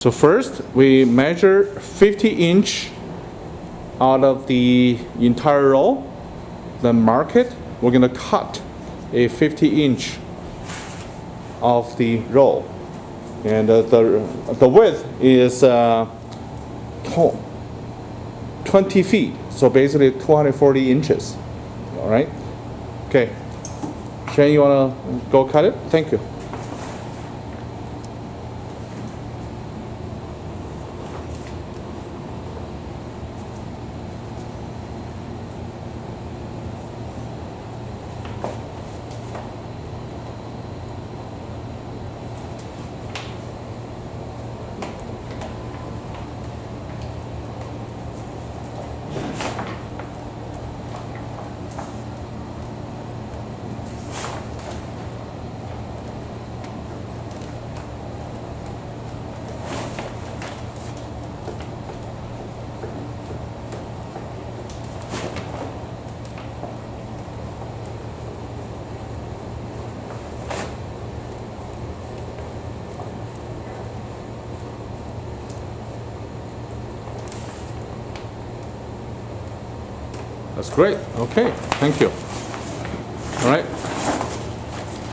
So first, we measure 50 inch out of the entire roll. Then mark it. We're going to cut a 50 inch of the roll. And the width is 20 feet. So basically 240 inches. All right? Okay. Shane, you want to go cut it? Thank you. That's great. Okay, thank you. All right.